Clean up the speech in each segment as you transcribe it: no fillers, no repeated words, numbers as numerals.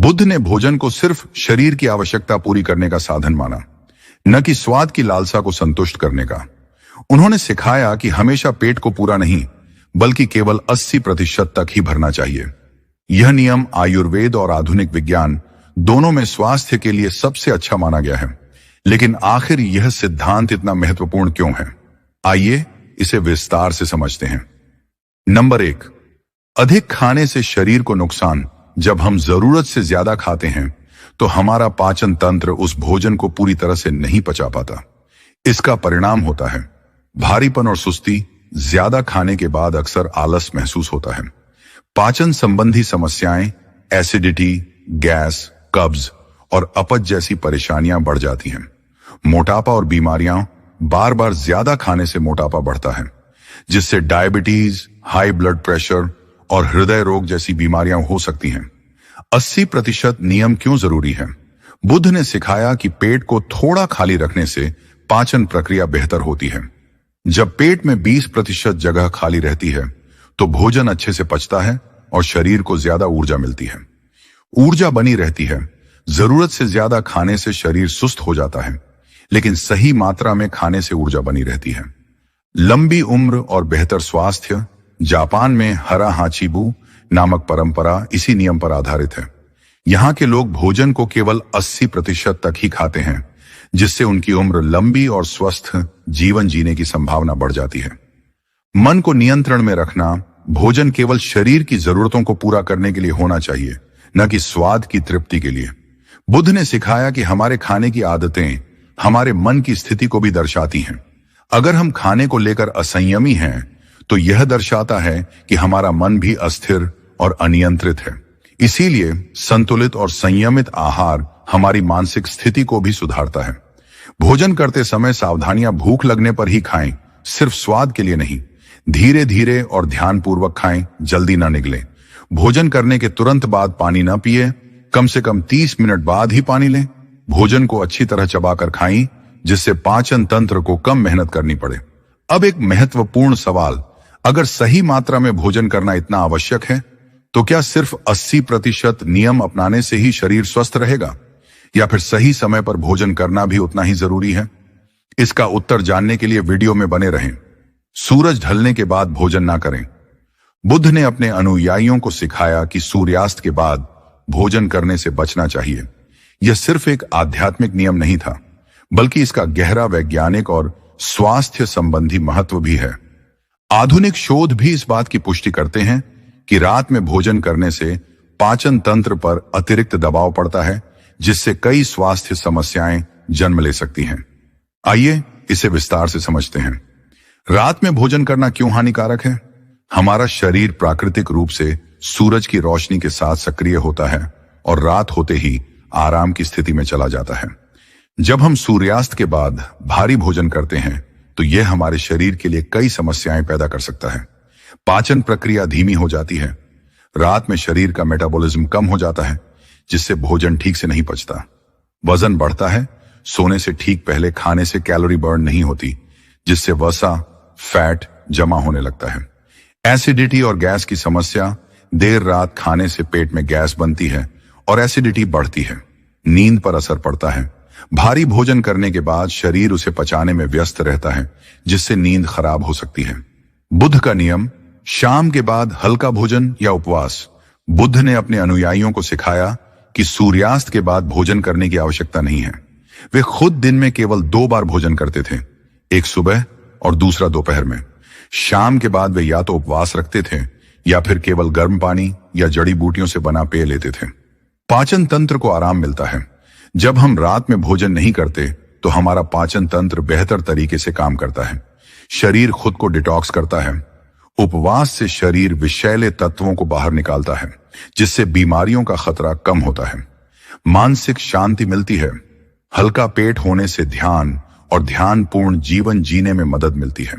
बुद्ध ने भोजन को सिर्फ शरीर की आवश्यकता पूरी करने का साधन माना, न कि स्वाद की लालसा को संतुष्ट करने का। उन्होंने सिखाया कि हमेशा पेट को पूरा नहीं बल्कि केवल 80% तक ही भरना चाहिए। यह नियम आयुर्वेद और आधुनिक विज्ञान दोनों में स्वास्थ्य के लिए सबसे अच्छा माना गया है। लेकिन आखिर यह सिद्धांत इतना महत्वपूर्ण क्यों है? आइए इसे विस्तार से समझते हैं। नंबर 1, अधिक खाने से शरीर को नुकसान। जब हम जरूरत से ज्यादा खाते हैं तो हमारा पाचन तंत्र उस भोजन को पूरी तरह से नहीं पचा पाता। इसका परिणाम होता है भारीपन और सुस्ती। ज्यादा खाने के बाद अक्सर आलस महसूस होता है। पाचन संबंधी समस्याएं, एसिडिटी, गैस, कब्ज और अपच जैसी परेशानियां बढ़ जाती हैं। मोटापा और बीमारियां, बार बार ज्यादा खाने से मोटापा बढ़ता है, जिससे डायबिटीज, हाई ब्लड प्रेशर और हृदय रोग जैसी बीमारियां हो सकती हैं। 80% नियम क्यों जरूरी है? बुद्ध ने सिखाया कि पेट को थोड़ा खाली रखने से पाचन प्रक्रिया बेहतर होती है। जब पेट में 20% जगह खाली रहती है तो भोजन अच्छे से पचता है और शरीर को ज्यादा ऊर्जा मिलती है। ऊर्जा बनी रहती है। जरूरत से ज्यादा खाने से शरीर सुस्त हो जाता है, लेकिन सही मात्रा में खाने से ऊर्जा बनी रहती है। लंबी उम्र और बेहतर स्वास्थ्य। जापान में हरा हाचीबू नामक परंपरा इसी नियम पर आधारित है। यहाँ के लोग भोजन को केवल 80% तक ही खाते हैं, जिससे उनकी उम्र लंबी और स्वस्थ जीवन जीने की संभावना बढ़ जाती है। मन को नियंत्रण में रखना। भोजन केवल शरीर की जरूरतों को पूरा करने के लिए होना चाहिए, न कि स्वाद की तृप्ति के लिए। बुद्ध ने सिखाया कि हमारे खाने की आदतें हमारे मन की स्थिति को भी दर्शाती हैं। अगर हम खाने को लेकर असंयमी हैं तो यह दर्शाता है कि हमारा मन भी अस्थिर और अनियंत्रित है। इसीलिए संतुलित और संयमित आहार हमारी मानसिक स्थिति को भी सुधारता है। भोजन करते समय सावधानियां भूख लगने पर ही खाएं, सिर्फ स्वाद के लिए नहीं। धीरे धीरे और ध्यानपूर्वक खाएं, जल्दी ना निगलें। भोजन करने के तुरंत बाद पानी ना पिए, कम से कम 30 मिनट बाद ही पानी लें। भोजन को अच्छी तरह चबाकर खाएं, जिससे पाचन तंत्र को कम मेहनत करनी पड़े। अब एक महत्वपूर्ण सवाल, अगर सही मात्रा में भोजन करना इतना आवश्यक है तो क्या सिर्फ 80% नियम अपनाने से ही शरीर स्वस्थ रहेगा, या फिर सही समय पर भोजन करना भी उतना ही जरूरी है? इसका उत्तर जानने के लिए वीडियो में बने रहें। सूरज ढलने के बाद भोजन ना करें। बुद्ध ने अपने अनुयायियों को सिखाया कि सूर्यास्त के बाद भोजन करने से बचना चाहिए। यह सिर्फ एक आध्यात्मिक नियम नहीं था, बल्कि इसका गहरा वैज्ञानिक और स्वास्थ्य संबंधी महत्व भी है। आधुनिक शोध भी इस बात की पुष्टि करते हैं कि रात में भोजन करने से पाचन तंत्र पर अतिरिक्त दबाव पड़ता है, जिससे कई स्वास्थ्य समस्याएं जन्म ले सकती हैं। आइए इसे विस्तार से समझते हैं। रात में भोजन करना क्यों हानिकारक है? हमारा शरीर प्राकृतिक रूप से सूरज की रोशनी के साथ सक्रिय होता है और रात होते ही आराम की स्थिति में चला जाता है। जब हम सूर्यास्त के बाद भारी भोजन करते हैं तो यह हमारे शरीर के लिए कई समस्याएं पैदा कर सकता है। पाचन प्रक्रिया धीमी हो जाती है। रात में शरीर का मेटाबॉलिज्म कम हो जाता है, जिससे भोजन ठीक से नहीं पचता। वजन बढ़ता है। सोने से ठीक पहले खाने से कैलोरी बर्न नहीं होती, जिससे वसा, फैट जमा होने लगता है। एसिडिटी और गैस की समस्या। देर रात खाने से पेट में गैस बनती है और एसिडिटी बढ़ती है। नींद पर असर पड़ता है। भारी भोजन करने के बाद शरीर उसे पचाने में व्यस्त रहता है, जिससे नींद खराब हो सकती है। बुद्ध का नियम, शाम के बाद हल्का भोजन या उपवास। बुद्ध ने अपने अनुयायियों को सिखाया कि सूर्यास्त के बाद भोजन करने की आवश्यकता नहीं है। वे खुद दिन में केवल 2 बार भोजन करते थे, एक सुबह और दूसरा दोपहर में। शाम के बाद वे या तो उपवास रखते थे या फिर केवल गर्म पानी या जड़ी बूटियों से बना पेय लेते थे। पाचन तंत्र को आराम मिलता है। जब हम रात में भोजन नहीं करते तो हमारा पाचन तंत्र बेहतर तरीके से काम करता है। शरीर खुद को डिटॉक्स करता है। उपवास से शरीर विषैले तत्वों को बाहर निकालता है, जिससे बीमारियों का खतरा कम होता है। मानसिक शांति मिलती है। हल्का पेट होने से ध्यान और ध्यानपूर्ण जीवन जीने में मदद मिलती है।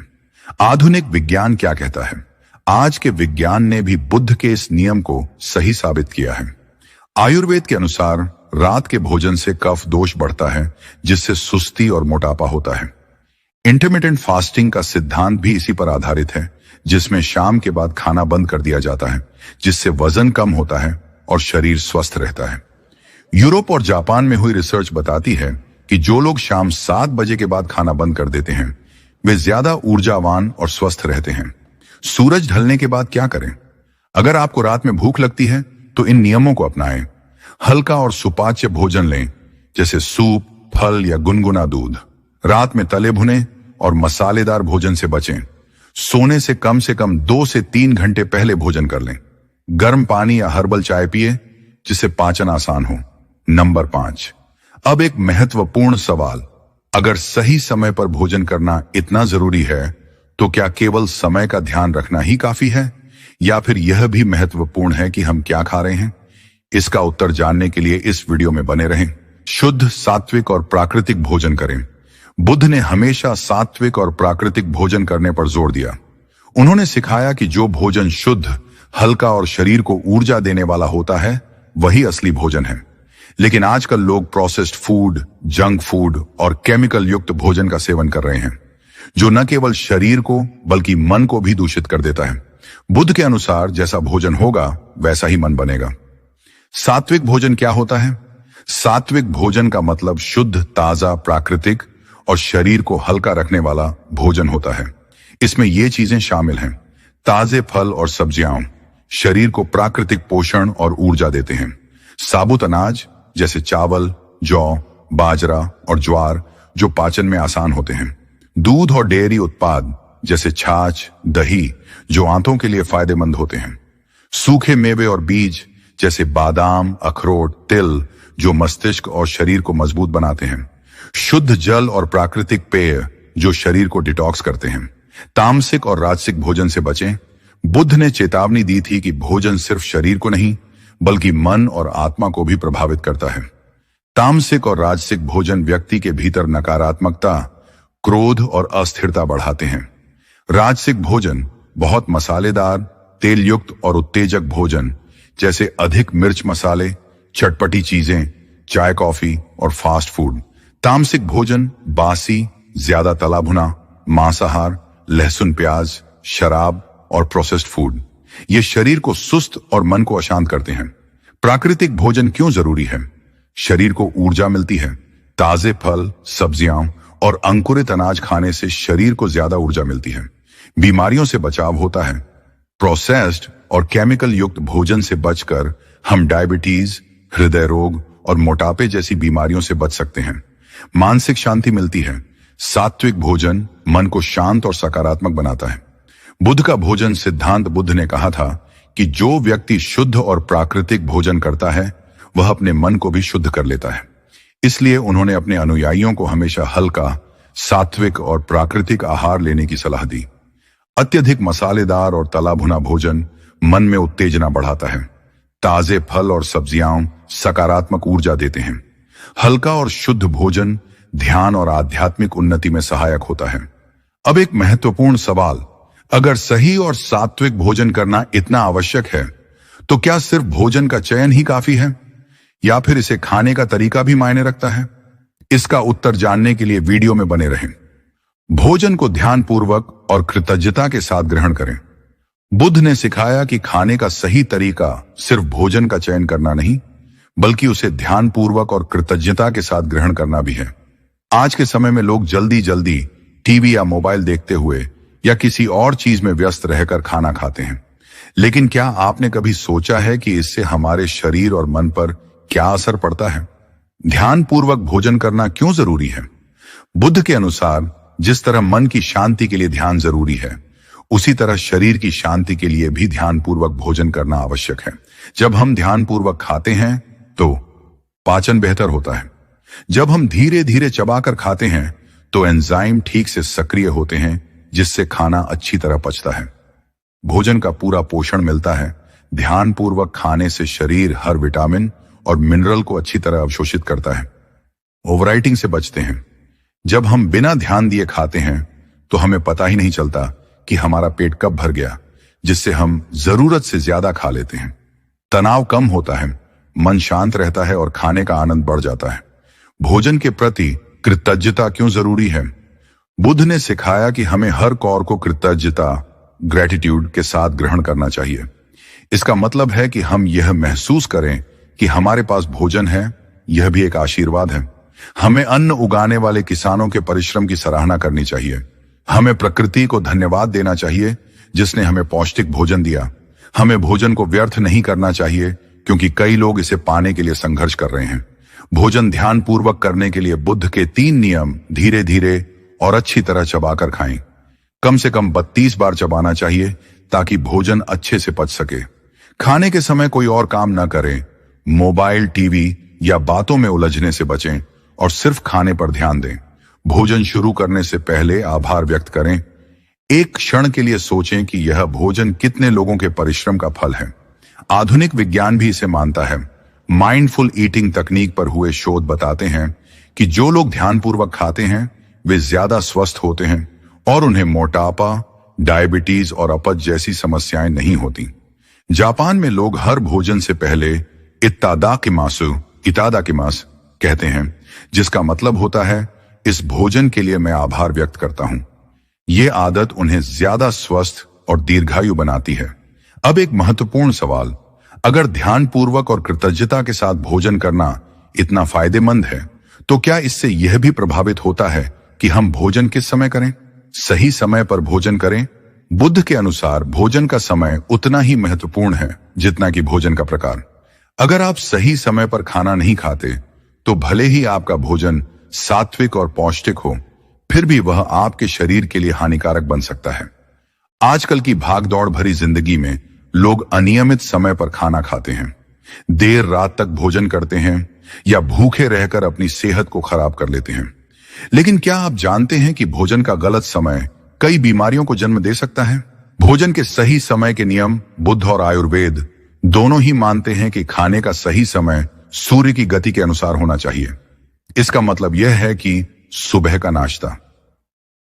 आधुनिक विज्ञान क्या कहता है? आज के विज्ञान ने भी बुद्ध के इस नियम को सही साबित किया है। आयुर्वेद के अनुसार रात के भोजन से कफ दोष बढ़ता है, जिससे सुस्ती और मोटापा होता है। इंटरमिटेंट फास्टिंग का सिद्धांत भी इसी पर आधारित है, जिसमें शाम के बाद खाना बंद कर दिया जाता है, जिससे वजन कम होता है और शरीर स्वस्थ रहता है। यूरोप और जापान में हुई रिसर्च बताती है कि जो लोग शाम 7 बजे के बाद खाना बंद कर देते हैं वे ज्यादा ऊर्जावान और स्वस्थ रहते हैं। सूरज ढलने के बाद क्या करें? अगर आपको रात में भूख लगती है तो इन नियमों को अपनाएं। हल्का और सुपाच्य भोजन लें, जैसे सूप, फल या गुनगुना दूध। रात में तले भुने और मसालेदार भोजन से बचें। सोने से कम 2 से 3 घंटे पहले भोजन कर लें। गर्म पानी या हर्बल चाय पिए जिससे पाचन आसान हो। नंबर 5, अब एक महत्वपूर्ण सवाल। अगर सही समय पर भोजन करना इतना जरूरी है तो क्या केवल समय का ध्यान रखना ही काफी है, या फिर यह भी महत्वपूर्ण है कि हम क्या खा रहे हैं? इसका उत्तर जानने के लिए इस वीडियो में बने रहें। शुद्ध, सात्विक और प्राकृतिक भोजन करें। बुद्ध ने हमेशा सात्विक और प्राकृतिक भोजन करने पर जोर दिया। उन्होंने सिखाया कि जो भोजन शुद्ध, हल्का और शरीर को ऊर्जा देने वाला होता है वही असली भोजन है। लेकिन आजकल लोग प्रोसेस्ड फूड, जंक फूड और केमिकल युक्त भोजन का सेवन कर रहे हैं, जो न केवल शरीर को बल्कि मन को भी दूषित कर देता है। बुद्ध के अनुसार जैसा भोजन होगा वैसा ही मन बनेगा। सात्विक भोजन क्या होता है? सात्विक भोजन का मतलब शुद्ध, ताजा, प्राकृतिक और शरीर को हल्का रखने वाला भोजन होता है। इसमें ये चीजें शामिल हैं: ताजे फल और सब्जियां शरीर को प्राकृतिक पोषण और ऊर्जा देते हैं। साबुत अनाज जैसे चावल, जौ, बाजरा और ज्वार जो पाचन में आसान होते हैं। दूध और डेयरी उत्पाद जैसे छाछ, दही जो आंतों के लिए फायदेमंद होते हैं। सूखे मेवे और बीज जैसे बादाम, अखरोट, तिल जो मस्तिष्क और शरीर को मजबूत बनाते हैं। शुद्ध जल और प्राकृतिक पेय जो शरीर को डिटॉक्स करते हैं। तामसिक और राजसिक भोजन से बचें। बुद्ध ने चेतावनी दी थी कि भोजन सिर्फ शरीर को नहीं बल्कि मन और आत्मा को भी प्रभावित करता है। तामसिक और राजसिक भोजन व्यक्ति के भीतर नकारात्मकता, क्रोध और अस्थिरता बढ़ाते हैं। राजसिक भोजन बहुत मसालेदार, तेल युक्त और उत्तेजक भोजन जैसे अधिक मिर्च मसाले, चटपटी चीजें, चाय, कॉफी और फास्ट फूड। तामसिक भोजन बासी, ज्यादा तला भुना, मांसाहार, लहसुन प्याज, शराब और प्रोसेस्ड फूड। ये शरीर को सुस्त और मन को अशांत करते हैं। प्राकृतिक भोजन क्यों जरूरी है? शरीर को ऊर्जा मिलती है। ताजे फल, सब्जियां और अंकुरित अनाज खाने से शरीर को ज्यादा ऊर्जा मिलती है। बीमारियों से बचाव होता है। प्रोसेस्ड और केमिकल युक्त भोजन से बचकर हम डायबिटीज, हृदय रोग और मोटापे जैसी बीमारियों से बच सकते हैं। मानसिक शांति मिलती है। सात्विक भोजन मन को शांत और सकारात्मक बनाता है। बुद्ध का भोजन सिद्धांत बुद्ध ने कहा था कि जो व्यक्ति शुद्ध और प्राकृतिक भोजन करता है वह अपने मन को भी शुद्ध कर लेता है। इसलिए उन्होंने अपने अनुयायियों को हमेशा हल्का, सात्विक और प्राकृतिक आहार लेने की सलाह दी। अत्यधिक मसालेदार और तला भुना भोजन मन में उत्तेजना बढ़ाता है। ताजे फल और सब्जियां सकारात्मक ऊर्जा देते हैं। हल्का और शुद्ध भोजन ध्यान और आध्यात्मिक उन्नति में सहायक होता है। अब एक महत्वपूर्ण सवाल, अगर सही और सात्विक भोजन करना इतना आवश्यक है तो क्या सिर्फ भोजन का चयन ही काफी है, या फिर इसे खाने का तरीका भी मायने रखता है? इसका उत्तर जानने के लिए वीडियो में बने रहें। भोजन को ध्यानपूर्वक और कृतज्ञता के साथ ग्रहण करें। बुद्ध ने सिखाया कि खाने का सही तरीका सिर्फ भोजन का चयन करना नहीं बल्कि उसे ध्यानपूर्वक और कृतज्ञता के साथ ग्रहण करना भी है। आज के समय में लोग जल्दी जल्दी टीवी या मोबाइल देखते हुए या किसी और चीज में व्यस्त रहकर खाना खाते हैं, लेकिन क्या आपने कभी सोचा है कि इससे हमारे शरीर और मन पर क्या असर पड़ता है? ध्यानपूर्वक भोजन करना क्यों जरूरी है? बुद्ध के अनुसार जिस तरह मन की शांति के लिए ध्यान जरूरी है, उसी तरह शरीर की शांति के लिए भी ध्यानपूर्वक भोजन करना आवश्यक है। जब हम ध्यानपूर्वक खाते हैं तो पाचन बेहतर होता है। जब हम धीरे धीरे चबाकर खाते हैं तो एंजाइम ठीक से सक्रिय होते हैं, जिससे खाना अच्छी तरह पचता है। भोजन का पूरा पोषण मिलता है। ध्यानपूर्वक खाने से शरीर हर विटामिन और मिनरल को अच्छी तरह अवशोषित करता है। ओवरईटिंग से बचते हैं। जब हम बिना ध्यान दिए खाते हैं तो हमें पता ही नहीं चलता कि हमारा पेट कब भर गया, जिससे हम जरूरत से ज्यादा खा लेते हैं। तनाव कम होता है, मन शांत रहता है और खाने का आनंद बढ़ जाता है। भोजन के प्रति कृतज्ञता क्यों जरूरी है? बुद्ध ने सिखाया कि हमें हर कौर को कृतज्ञता, ग्रेटिट्यूड के साथ ग्रहण करना चाहिए। इसका मतलब है कि हम यह महसूस करें कि हमारे पास भोजन है यह भी एक आशीर्वाद है। हमें अन्न उगाने वाले किसानों के परिश्रम की सराहना करनी चाहिए। हमें प्रकृति को धन्यवाद देना चाहिए जिसने हमें पौष्टिक भोजन दिया। हमें भोजन को व्यर्थ नहीं करना चाहिए क्योंकि कई लोग इसे पाने के लिए संघर्ष कर रहे हैं। भोजन ध्यानपूर्वक करने के लिए बुद्ध के 3 नियम: धीरे धीरे और अच्छी तरह चबाकर खाएं। कम से कम 32 बार चबाना चाहिए ताकि भोजन अच्छे से पच सके। खाने के समय कोई और काम न करें। मोबाइल, टीवी या बातों में उलझने से बचें और सिर्फ खाने पर ध्यान दें। भोजन शुरू करने से पहले आभार व्यक्त करें। एक क्षण के लिए सोचें कि यह भोजन कितने लोगों के परिश्रम का फल है। आधुनिक विज्ञान भी इसे मानता है। माइंडफुल ईटिंग तकनीक पर हुए शोध बताते हैं कि जो लोग ध्यानपूर्वक खाते हैं वे ज्यादा स्वस्थ होते हैं और उन्हें मोटापा, डायबिटीज और अपच जैसी समस्याएं नहीं होती। जापान में लोग हर भोजन से पहले इतादाकिमासु कहते हैं, जिसका मतलब होता है इस भोजन के लिए मैं आभार व्यक्त करता हूं। ये आदत उन्हें ज्यादा स्वस्थ और दीर्घायु बनाती है। अब एक महत्वपूर्ण सवाल, अगर ध्यानपूर्वक और कृतज्ञता के साथ भोजन करना इतना फायदेमंद है तो क्या इससे यह भी प्रभावित होता है कि हम भोजन किस समय करें? सही समय पर भोजन करें। बुद्ध के अनुसार भोजन का समय उतना ही महत्वपूर्ण है जितना कि भोजन का प्रकार। अगर आप सही समय पर खाना नहीं खाते तो भले ही आपका भोजन सात्विक और पौष्टिक हो, फिर भी वह आपके शरीर के लिए हानिकारक बन सकता है। आजकल की भागदौड़ भरी जिंदगी में लोग अनियमित समय पर खाना खाते हैं, देर रात तक भोजन करते हैं या भूखे रहकर अपनी सेहत को खराब कर लेते हैं। लेकिन क्या आप जानते हैं कि भोजन का गलत समय कई बीमारियों को जन्म दे सकता है? भोजन के सही समय के नियम बुद्ध और आयुर्वेद दोनों ही मानते हैं कि खाने का सही समय सूर्य की गति के अनुसार होना चाहिए। इसका मतलब यह है कि सुबह का नाश्ता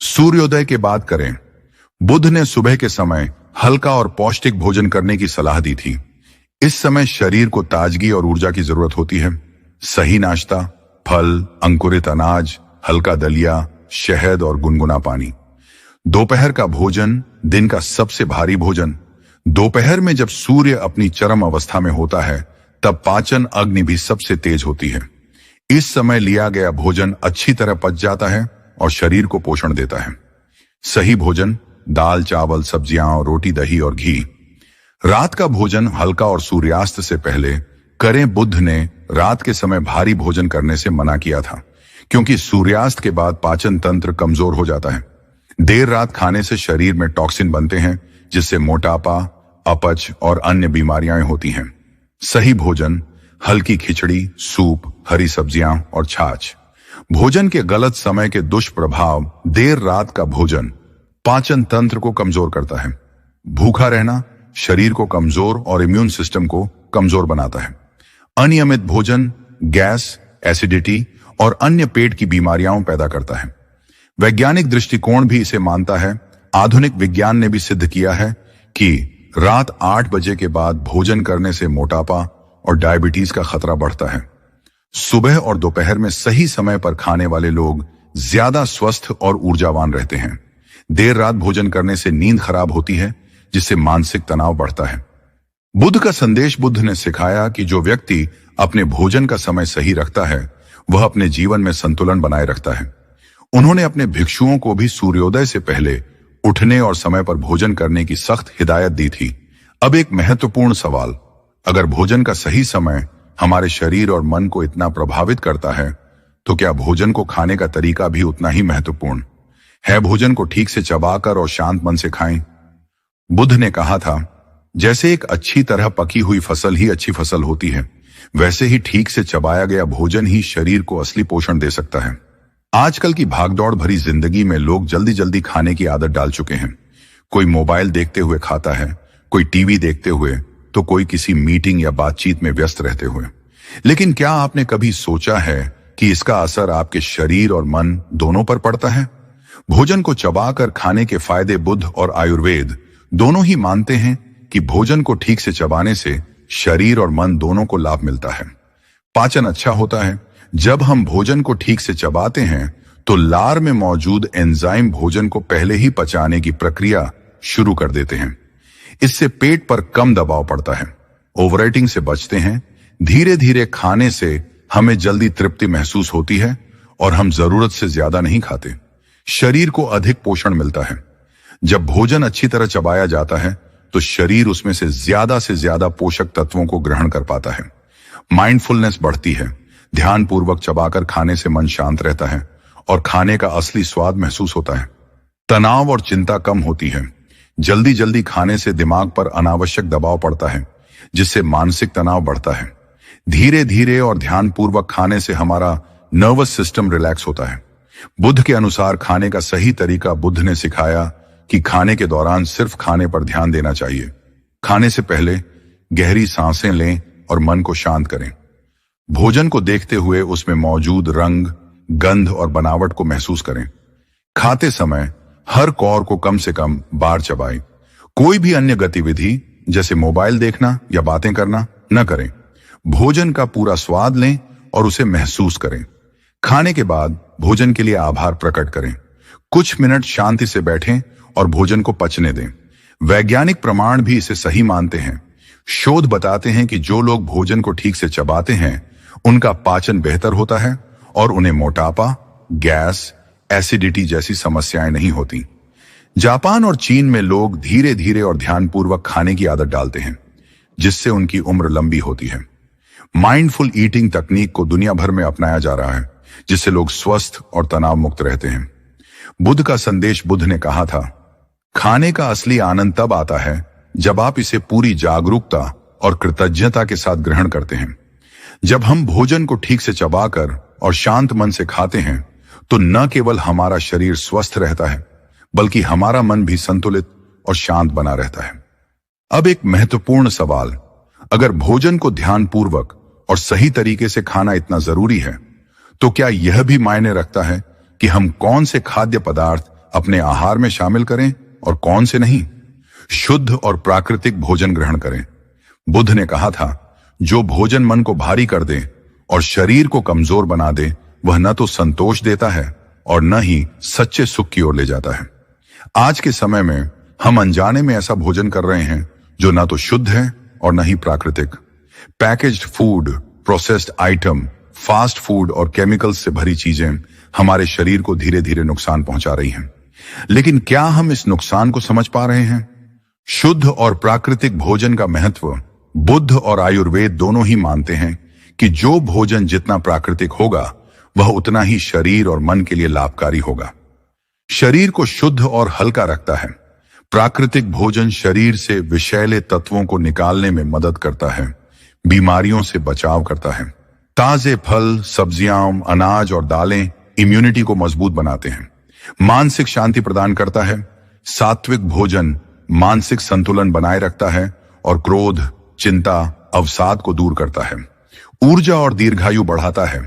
सूर्योदय के बाद करें। बुद्ध ने सुबह के समय हल्का और पौष्टिक भोजन करने की सलाह दी थी। इस समय शरीर को ताजगी और ऊर्जा की जरूरत होती है। सही नाश्ता: फल, अंकुरित अनाज, हल्का दलिया, शहद और गुनगुना पानी। दोपहर का भोजन दिन का सबसे भारी भोजन। दोपहर में जब सूर्य अपनी चरम अवस्था में होता है तब पाचन अग्नि भी सबसे तेज होती है। इस समय लिया गया भोजन अच्छी तरह पच जाता है और शरीर को पोषण देता है। सही भोजन: दाल, चावल, सब्जियां और रोटी, दही और घी। रात का भोजन हल्का और सूर्यास्त से पहले करें। बुद्ध ने रात के समय भारी भोजन करने से मना किया था क्योंकि सूर्यास्त के बाद पाचन तंत्र कमजोर हो जाता है। देर रात खाने से शरीर में टॉक्सिन बनते हैं जिससे मोटापा, अपच और अन्य बीमारियां होती हैं। सही भोजन: हल्की खिचड़ी, सूप, हरी सब्जियां और छाछ। भोजन के गलत समय के दुष्प्रभाव: देर रात का भोजन पाचन तंत्र को कमजोर करता है। भूखा रहना शरीर को कमजोर और इम्यून सिस्टम को कमजोर बनाता है। अनियमित भोजन गैस, एसिडिटी और अन्य पेट की बीमारियां पैदा करता है। वैज्ञानिक दृष्टिकोण भी इसे मानता है। आधुनिक विज्ञान ने भी सिद्ध किया है कि रात 8 बजे के बाद भोजन करने से मोटापा और डायबिटीज का खतरा बढ़ता है। सुबह और दोपहर में सही समय पर खाने वाले लोग ज्यादा स्वस्थ और ऊर्जावान रहते हैं। देर रात भोजन करने से नींद खराब होती है जिससे मानसिक तनाव बढ़ता है। बुद्ध का संदेश: बुद्ध ने सिखाया कि जो व्यक्ति अपने भोजन का समय सही रखता है वह अपने जीवन में संतुलन बनाए रखता है। उन्होंने अपने भिक्षुओं को भी सूर्योदय से पहले उठने और समय पर भोजन करने की सख्त हिदायत दी थी। अब एक महत्वपूर्ण सवाल, अगर भोजन का सही समय हमारे शरीर और मन को इतना प्रभावित करता है तो क्या भोजन को खाने का तरीका भी उतना ही महत्वपूर्ण है? भोजन को ठीक से चबाकर और शांत मन से खाएं। बुद्ध ने कहा था, जैसे एक अच्छी तरह पकी हुई फसल ही अच्छी फसल होती है, वैसे ही ठीक से चबाया गया भोजन ही शरीर को असली पोषण दे सकता है। आजकल की भागदौड़ भरी जिंदगी में लोग जल्दी जल्दी खाने की आदत डाल चुके हैं। कोई मोबाइल देखते हुए खाता है, कोई टीवी देखते हुए, तो कोई किसी मीटिंग या बातचीत में व्यस्त रहते हुए। लेकिन क्या आपने कभी सोचा है कि इसका असर आपके शरीर और मन दोनों पर पड़ता है? भोजन को चबाकर खाने के फायदे बुद्ध और आयुर्वेद दोनों ही मानते हैं कि भोजन को ठीक से चबाने से शरीर और मन दोनों को लाभ मिलता है। पाचन अच्छा होता है। जब हम भोजन को ठीक से चबाते हैं तो लार में मौजूद एंजाइम भोजन को पहले ही पचाने की प्रक्रिया शुरू कर देते हैं। इससे पेट पर कम दबाव पड़ता है, ओवरईटिंग से बचते हैं। धीरे धीरे खाने से हमें जल्दी तृप्ति महसूस होती है और हम जरूरत से ज्यादा नहीं खाते। शरीर को अधिक पोषण मिलता है। जब भोजन अच्छी तरह चबाया जाता है तो शरीर उसमें से ज्यादा पोषक तत्वों को ग्रहण कर पाता है। माइंडफुलनेस बढ़ती है। ध्यानपूर्वक चबाकर खाने से मन शांत रहता है और खाने का असली स्वाद महसूस होता है। तनाव और चिंता कम होती है। जल्दी जल्दी खाने से दिमाग पर अनावश्यक दबाव पड़ता है, जिससे मानसिक तनाव बढ़ता है। धीरे धीरे और ध्यानपूर्वक खाने से हमारा नर्वस सिस्टम रिलैक्स होता है। बुद्ध के अनुसार खाने का सही तरीका बुद्ध ने सिखाया कि खाने के दौरान सिर्फ खाने पर ध्यान देना चाहिए। खाने से पहले गहरी सांसें लें और मन को शांत करें। भोजन को देखते हुए उसमें मौजूद रंग, गंध और बनावट को महसूस करें। खाते समय हर कौर को कम से कम बार चबाएं। कोई भी अन्य गतिविधि जैसे मोबाइल देखना या बातें करना न करें। भोजन का पूरा स्वाद लें और उसे महसूस करें। खाने के बाद भोजन के लिए आभार प्रकट करें। कुछ मिनट शांति से बैठें और भोजन को पचने दें। वैज्ञानिक प्रमाण भी इसे सही मानते हैं। शोध बताते हैं कि जो लोग भोजन को ठीक से चबाते हैं उनका पाचन बेहतर होता है और उन्हें मोटापा, गैस, एसिडिटी जैसी समस्याएं नहीं होती। जापान और चीन में लोग धीरे धीरे और ध्यानपूर्वक खाने की आदत डालते हैं, जिससे उनकी उम्र लंबी होती है। माइंडफुल ईटिंग तकनीक को दुनिया भर में अपनाया जा रहा है, जिससे लोग स्वस्थ और तनाव मुक्त रहते हैं। बुद्ध का संदेश बुद्ध ने कहा था, खाने का असली आनंद तब आता है जब आप इसे पूरी जागरूकता और कृतज्ञता के साथ ग्रहण करते हैं। जब हम भोजन को ठीक से चबाकर और शांत मन से खाते हैं तो न केवल हमारा शरीर स्वस्थ रहता है, बल्कि हमारा मन भी संतुलित और शांत बना रहता है। अब एक महत्वपूर्ण सवाल, अगर भोजन को ध्यानपूर्वक और सही तरीके से खाना इतना जरूरी है, तो क्या यह भी मायने रखता है कि हम कौन से खाद्य पदार्थ अपने आहार में शामिल करें और कौन से नहीं? शुद्ध और प्राकृतिक भोजन ग्रहण करें। बुद्ध ने कहा था, जो भोजन मन को भारी कर दे और शरीर को कमजोर बना दे, वह न तो संतोष देता है और न ही सच्चे सुख की ओर ले जाता है। आज के समय में हम अनजाने में ऐसा भोजन कर रहे हैं जो न तो शुद्ध है और न ही प्राकृतिक। Packaged food, processed item, fast food और केमिकल्स से भरी चीजें हमारे शरीर को धीरे धीरे नुकसान पहुंचा रही हैं। लेकिन क्या हम इस नुकसान को समझ पा रहे हैं? शुद्ध और प्राकृतिक भोजन का महत्व बुद्ध और आयुर्वेद दोनों ही मानते हैं कि जो भोजन जितना प्राकृतिक होगा वह उतना ही शरीर और मन के लिए लाभकारी होगा। शरीर को शुद्ध और हल्का रखता है। प्राकृतिक भोजन शरीर से विषैले तत्वों को निकालने में मदद करता है, बीमारियों से बचाव करता है। ताजे फल, सब्जियां, अनाज और दालें इम्यूनिटी को मजबूत बनाते हैं, मानसिक शांति प्रदान करता है। सात्विक भोजन मानसिक संतुलन बनाए रखता है और क्रोध, चिंता, अवसाद को दूर करता है। ऊर्जा और दीर्घायु बढ़ाता है।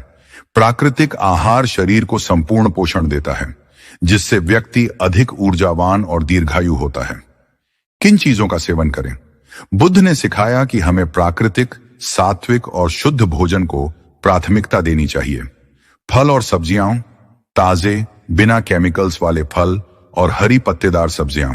प्राकृतिक आहार शरीर को संपूर्ण पोषण देता है, जिससे व्यक्ति अधिक ऊर्जावान और दीर्घायु होता है। किन चीजों का सेवन करें? बुद्ध ने सिखाया कि हमें प्राकृतिक, सात्विक और शुद्ध भोजन को प्राथमिकता देनी चाहिए। फल और सब्जियां, ताजे बिना केमिकल्स वाले फल और हरी पत्तेदार सब्जियां,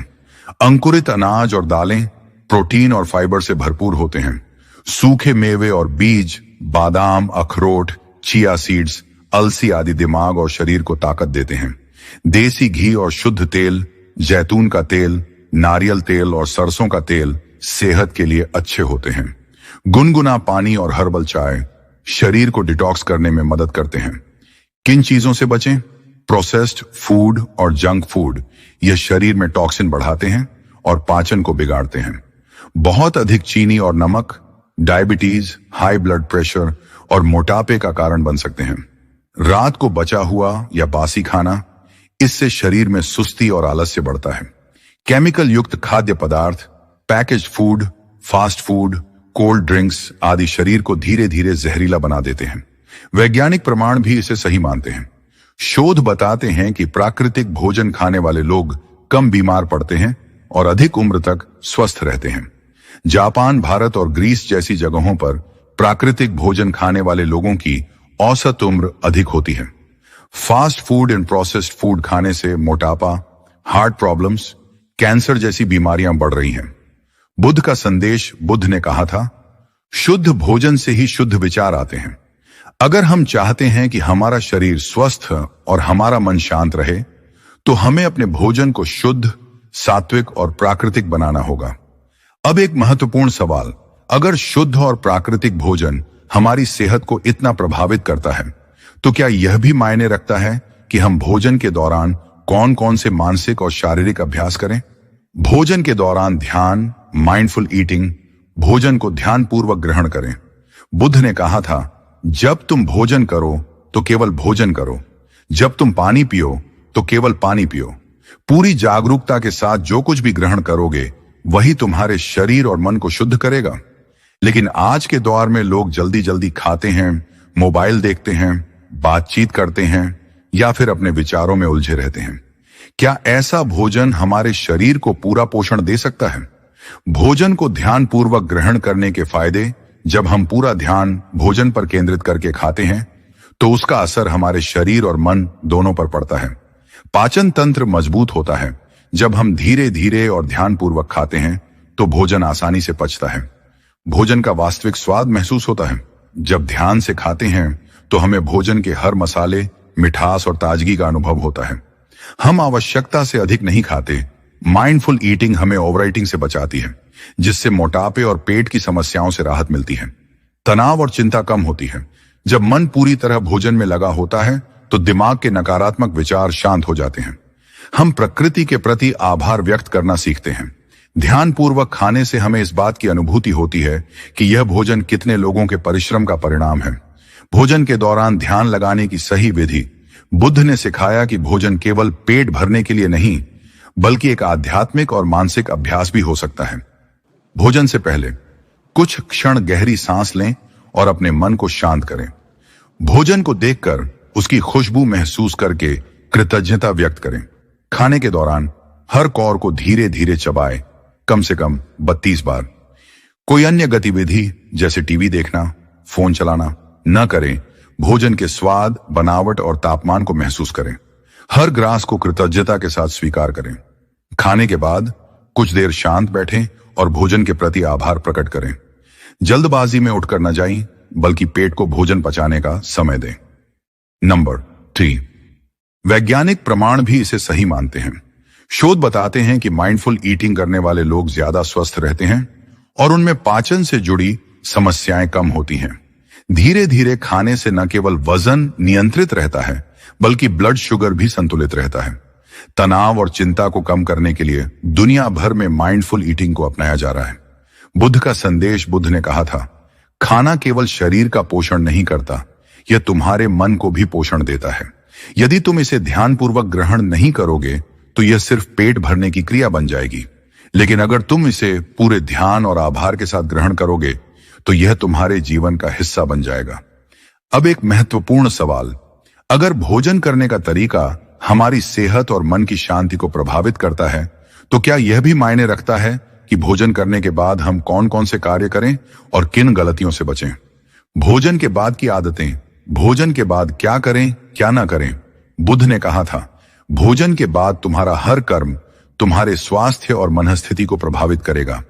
अंकुरित अनाज और दालें प्रोटीन और फाइबर से भरपूर होते हैं। सूखे मेवे और बीज, बादाम, अखरोट, चिया सीड्स, अलसी आदि दिमाग और शरीर को ताकत देते हैं। देसी घी और शुद्ध तेल, जैतून का तेल, नारियल तेल और सरसों का तेल सेहत के लिए अच्छे होते हैं। गुनगुना पानी और हर्बल चाय शरीर को डिटॉक्स करने में मदद करते हैं। किन चीजों से बचें? प्रोसेस्ड फूड और जंक फूड, यह शरीर में टॉक्सिन बढ़ाते हैं और पाचन को बिगाड़ते हैं। बहुत अधिक चीनी और नमक डायबिटीज, हाई ब्लड प्रेशर और मोटापे का कारण बन सकते हैं। रात को बचा हुआ या बासी खाना, इससे शरीर में सुस्ती और आलस्य बढ़ता है। केमिकल युक्त खाद्य पदार्थ, package food, fast food, cold drinks आदि शरीर को धीरे धीरे जहरीला बना देते हैं। वैज्ञानिक प्रमाण भी इसे सही मानते हैं। शोध बताते हैं कि प्राकृतिक भोजन खाने वाले लोग कम बीमार पड़ते हैं और अधिक उम्र तक स्वस्थ रहते हैं। जापान, भारत और ग्रीस जैसी जगहों पर प्राकृतिक भोजन खाने वाले लोगों की औसत उम्र अधिक होती है। Fast food and processed food खाने से मोटापा, हार्ट प्रॉब्लम्स, कैंसर जैसी बीमारियां बढ़ रही हैं। बुद्ध का संदेश, बुद्ध ने कहा था, शुद्ध भोजन से ही शुद्ध विचार आते हैं। अगर हम चाहते हैं कि हमारा शरीर स्वस्थ और हमारा मन शांत रहे, तो हमें अपने भोजन को शुद्ध, सात्विक और प्राकृतिक बनाना होगा। अब एक महत्वपूर्ण सवाल, अगर शुद्ध और प्राकृतिक भोजन हमारी सेहत को इतना प्रभावित करता है, तो क्या यह भी मायने रखता है कि हम भोजन के दौरान कौन कौन से मानसिक और शारीरिक अभ्यास करें? भोजन के दौरान ध्यान, माइंडफुल ईटिंग, भोजन को ध्यानपूर्वक ग्रहण करें। बुद्ध ने कहा था, जब तुम भोजन करो तो केवल भोजन करो, जब तुम पानी पियो तो केवल पानी पियो। पूरी जागरूकता के साथ जो कुछ भी ग्रहण करोगे वही तुम्हारे शरीर और मन को शुद्ध करेगा। लेकिन आज के दौर में लोग जल्दी जल्दी खाते हैं, मोबाइल देखते हैं, बातचीत करते हैं या फिर अपने विचारों में उलझे रहते हैं। क्या ऐसा भोजन हमारे शरीर को पूरा पोषण दे सकता है? भोजन को ध्यानपूर्वक ग्रहण करने के फायदे, जब हम पूरा ध्यान भोजन पर केंद्रित करके खाते हैं तो उसका असर हमारे शरीर और मन दोनों पर पड़ता है। पाचन तंत्र मजबूत होता है। जब हम धीरे धीरे और ध्यानपूर्वक खाते हैं तो भोजन आसानी से पचता है। भोजन का वास्तविक स्वाद महसूस होता है। जब ध्यान से खाते हैं तो हमें भोजन के हर मसाले, मिठास और ताजगी का अनुभव होता है। हम आवश्यकता से अधिक नहीं खाते। माइंडफुल ईटिंग हमें ओवरईटिंग से बचाती है, जिससे मोटापे और पेट की समस्याओं से राहत मिलती है। तनाव और चिंता कम होती है। जब मन पूरी तरह भोजन में लगा होता है तो दिमाग के नकारात्मक विचार शांत हो जाते हैं। हम प्रकृति के प्रति आभार व्यक्त करना सीखते हैं। ध्यानपूर्वक खाने से हमें इस बात की अनुभूति होती है कि यह भोजन कितने लोगों के परिश्रम का परिणाम है। भोजन के दौरान ध्यान लगाने की सही विधि। बुद्ध ने सिखाया कि भोजन केवल पेट भरने के लिए नहीं, बल्कि एक आध्यात्मिक और मानसिक अभ्यास भी हो सकता है। भोजन से पहले कुछ क्षण गहरी सांस लें और अपने मन को शांत करें। भोजन को देखकर उसकी खुशबू महसूस करके कृतज्ञता व्यक्त करें। खाने के दौरान हर कौर को धीरे धीरे चबाएं, कम से कम 32 बार। कोई अन्य गतिविधि जैसे टीवी देखना, फोन चलाना न करें। भोजन के स्वाद, बनावट और तापमान को महसूस करें। हर ग्रास को कृतज्ञता के साथ स्वीकार करें। खाने के बाद कुछ देर शांत बैठें और भोजन के प्रति आभार प्रकट करें। जल्दबाजी में उठकर न जाएं, बल्कि पेट को भोजन पचाने का समय दें। नंबर 3, वैज्ञानिक प्रमाण भी इसे सही मानते हैं। शोध बताते हैं कि माइंडफुल ईटिंग करने वाले लोग ज्यादा स्वस्थ रहते हैं और उनमें पाचन से जुड़ी समस्याएं कम होती हैं। धीरे धीरे खाने से न केवल वजन नियंत्रित रहता है, बल्कि ब्लड शुगर भी संतुलित रहता है। तनाव और चिंता को कम करने के लिए दुनिया भर में माइंडफुल ईटिंग को अपनाया जा रहा है। बुद्ध का संदेश, बुद्ध ने कहा था, खाना केवल शरीर का पोषण नहीं करता, यह तुम्हारे मन को भी पोषण देता है। यदि तुम इसे ध्यानपूर्वक ग्रहण नहीं करोगे तो यह सिर्फ पेट भरने की क्रिया बन जाएगी। लेकिन अगर तुम इसे पूरे ध्यान और आभार के साथ ग्रहण करोगे तो यह तुम्हारे जीवन का हिस्सा बन जाएगा। अब एक महत्वपूर्ण सवाल, अगर भोजन करने का तरीका हमारी सेहत और मन की शांति को प्रभावित करता है, तो क्या यह भी मायने रखता है कि भोजन करने के बाद हम कौन कौन से कार्य करें और किन गलतियों से बचें? भोजन के बाद की आदतें। भोजन के बाद क्या करें, क्या ना करें? बुद्ध ने कहा था, भोजन के बाद तुम्हारा हर कर्म तुम्हारे स्वास्थ्य और मनस्थिति को प्रभावित करेगा।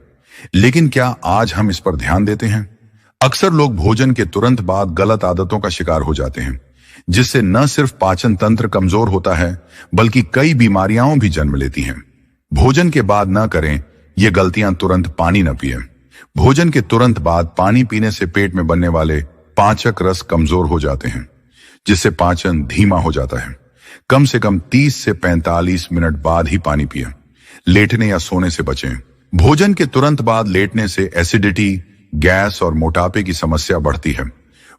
लेकिन क्या आज हम इस पर ध्यान देते हैं? अक्सर लोग भोजन के तुरंत बाद गलत आदतों का शिकार हो जाते हैं, जिससे न सिर्फ पाचन तंत्र कमजोर होता है, बल्कि कई बीमारियां भी जन्म लेती हैं। भोजन के बाद न करें ये गलतियां। तुरंत पानी न पिएं। भोजन के तुरंत बाद पानी पीने से पेट में बनने वाले पाचक रस कमजोर हो जाते हैं, जिससे पाचन धीमा हो जाता है। कम से कम 30 से 45 मिनट बाद ही पानी पिएं। लेटने या सोने से बचें। भोजन के तुरंत बाद लेटने से एसिडिटी, गैस और मोटापे की समस्या बढ़ती है।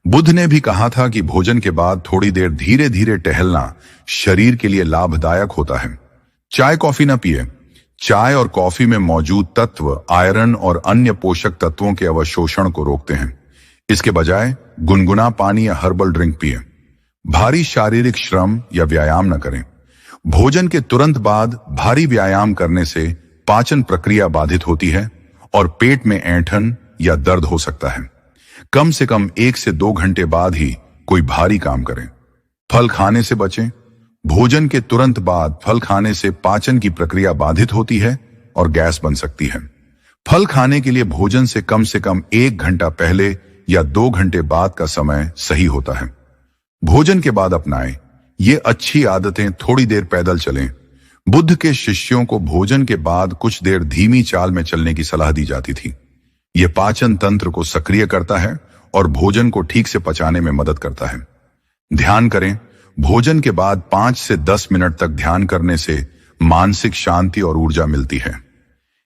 बुद्ध ने भी कहा था कि भोजन के बाद थोड़ी देर धीरे धीरे टहलना शरीर के लिए लाभदायक होता है। चाय कॉफी न पिए। चाय और कॉफी में मौजूद तत्व आयरन और अन्य पोषक तत्वों के अवशोषण को रोकते हैं। इसके बजाय गुनगुना पानी या हर्बल ड्रिंक पिए। भारी शारीरिक श्रम या व्यायाम न करें। भोजन के तुरंत बाद भारी व्यायाम करने से पाचन प्रक्रिया बाधित होती है और पेट में ऐंठन या दर्द हो सकता है। कम से कम 1 से 2 घंटे बाद ही कोई भारी काम करें। फल खाने से बचें। भोजन के तुरंत बाद फल खाने से पाचन की प्रक्रिया बाधित होती है और गैस बन सकती है। फल खाने के लिए भोजन से कम 1 घंटा पहले या 2 घंटे बाद का समय सही होता है। भोजन के बाद अपनाएं। ये अच्छी आदतें थोड़ी देर पैदल चलें। बुद्ध के शिष्यों को भोजन के बाद कुछ देर धीमी चाल में चलने की सलाह दी जाती थी। यह पाचन तंत्र को सक्रिय करता है और भोजन को ठीक से पचाने में मदद करता है। ध्यान करें। भोजन के बाद 5 से 10 मिनट तक ध्यान करने से मानसिक शांति और ऊर्जा मिलती है।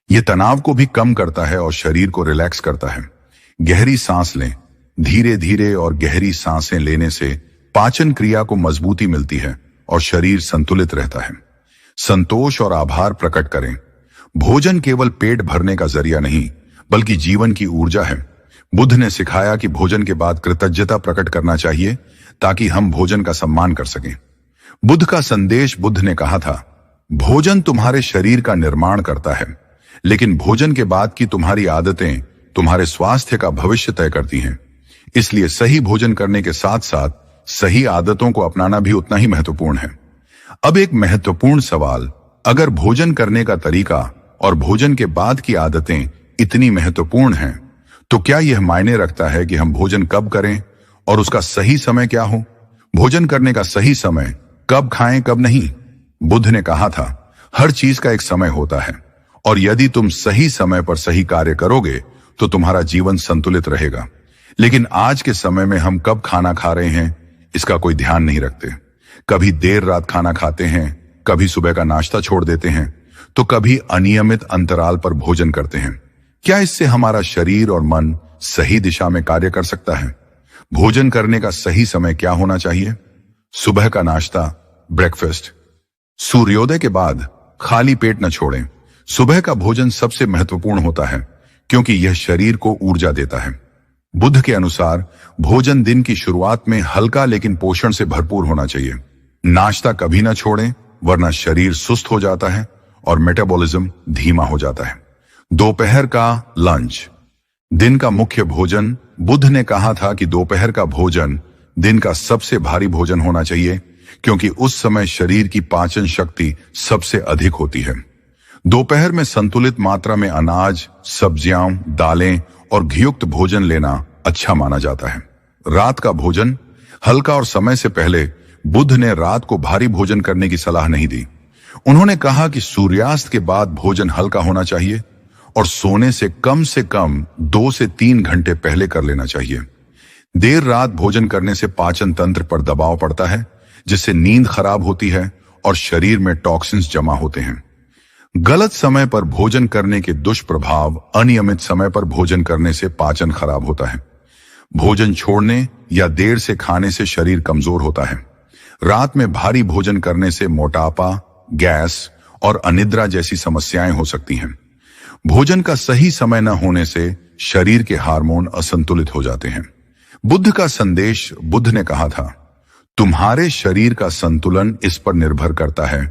यह तनाव को भी कम करता है और शरीर को रिलैक्स करता है। गहरी सांस लें। धीरे धीरे और गहरी सांसें लेने से पाचन क्रिया को मजबूती मिलती है और शरीर संतुलित रहता है। संतोष और आभार प्रकट करें। भोजन केवल पेट भरने का जरिया नहीं, बल्कि जीवन की ऊर्जा है। बुद्ध ने सिखाया कि भोजन के बाद कृतज्ञता प्रकट करना चाहिए ताकि हम भोजन का सम्मान कर सकें। बुद्ध का संदेश। बुद्ध ने कहा था, भोजन तुम्हारे शरीर का निर्माण करता है, लेकिन भोजन के बाद की तुम्हारी आदतें तुम्हारे स्वास्थ्य का भविष्य तय करती हैं। इसलिए सही भोजन करने के साथ साथ सही आदतों को अपनाना भी उतना ही महत्वपूर्ण है। अब एक महत्वपूर्ण सवाल, अगर भोजन करने का तरीका और भोजन के बाद की आदतें इतनी महत्वपूर्ण हैं, तो क्या यह मायने रखता है कि हम भोजन कब करें और उसका सही समय क्या हो? भोजन करने का सही समय, कब खाएं कब नहीं? बुद्ध ने कहा था, हर चीज का एक समय होता है और यदि तुम सही समय पर सही कार्य करोगे तो तुम्हारा जीवन संतुलित रहेगा। लेकिन आज के समय में हम कब खाना खा रहे हैं इसका कोई ध्यान नहीं रखते। कभी देर रात खाना खाते हैं, कभी सुबह का नाश्ता छोड़ देते हैं, तो कभी अनियमित अंतराल पर भोजन करते हैं। क्या इससे हमारा शरीर और मन सही दिशा में कार्य कर सकता है? भोजन करने का सही समय क्या होना चाहिए? सुबह का नाश्ता, ब्रेकफास्ट। सूर्योदय के बाद खाली पेट न छोड़ें। सुबह का भोजन सबसे महत्वपूर्ण होता है क्योंकि यह शरीर को ऊर्जा देता है। बुद्ध के अनुसार भोजन दिन की शुरुआत में हल्का लेकिन पोषण से भरपूर होना चाहिए। नाश्ता कभी ना छोड़ें, वरना शरीर सुस्त हो जाता है और मेटाबॉलिज्म धीमा हो जाता है। दोपहर का लंच, दिन का मुख्य भोजन। बुद्ध ने कहा था कि दोपहर का भोजन दिन का सबसे भारी भोजन होना चाहिए क्योंकि उस समय शरीर की पाचन शक्ति सबसे अधिक होती है। दोपहर में संतुलित मात्रा में अनाज, सब्जियां, दालें और घीयुक्त भोजन लेना अच्छा माना जाता है। रात का भोजन हल्का और समय से पहले बुद्ध ने रात को भारी भोजन करने की सलाह नहीं दी। उन्होंने कहा कि सूर्यास्त के बाद भोजन हल्का होना चाहिए और सोने से कम 2 से 3 घंटे पहले कर लेना चाहिए। देर रात भोजन करने से पाचन तंत्र पर दबाव पड़ता है, जिससे नींद खराब होती है और शरीर में टॉक्सिन्स जमा होते हैं। गलत समय पर भोजन करने के दुष्प्रभाव, अनियमित समय पर भोजन करने से पाचन खराब होता है। भोजन छोड़ने या देर से खाने से शरीर कमजोर होता है। रात में भारी भोजन करने से मोटापा, गैस और अनिद्रा जैसी समस्याएं हो सकती हैं। भोजन का सही समय न होने से शरीर के हार्मोन असंतुलित हो जाते हैं। बुद्ध का संदेश। बुद्ध ने कहा था, तुम्हारे शरीर का संतुलन इस पर निर्भर करता है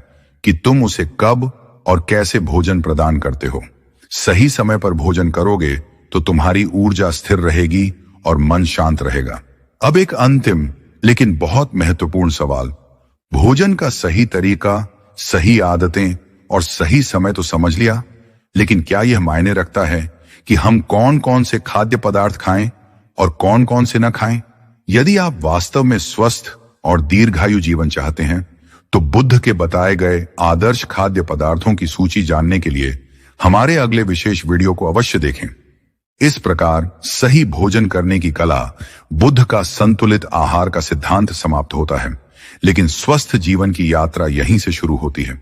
कि तुम उसे कब और कैसे भोजन प्रदान करते हो। सही समय पर भोजन करोगे तो तुम्हारी ऊर्जा स्थिर रहेगी और मन शांत रहेगा। अब एक अंतिम लेकिन बहुत महत्वपूर्ण सवाल, भोजन का सही तरीका, सही आदतें और सही समय तो समझ लिया, लेकिन क्या यह मायने रखता है कि हम कौन कौन से खाद्य पदार्थ खाएं और कौन कौन से न खाएं? यदि आप वास्तव में स्वस्थ और दीर्घायु जीवन चाहते हैं तो बुद्ध के बताए गए आदर्श खाद्य पदार्थों की सूची जानने के लिए हमारे अगले विशेष वीडियो को अवश्य देखें। इस प्रकार सही भोजन करने की कला, बुद्ध का संतुलित आहार का सिद्धांत समाप्त होता है, लेकिन स्वस्थ जीवन की यात्रा यहीं से शुरू होती है।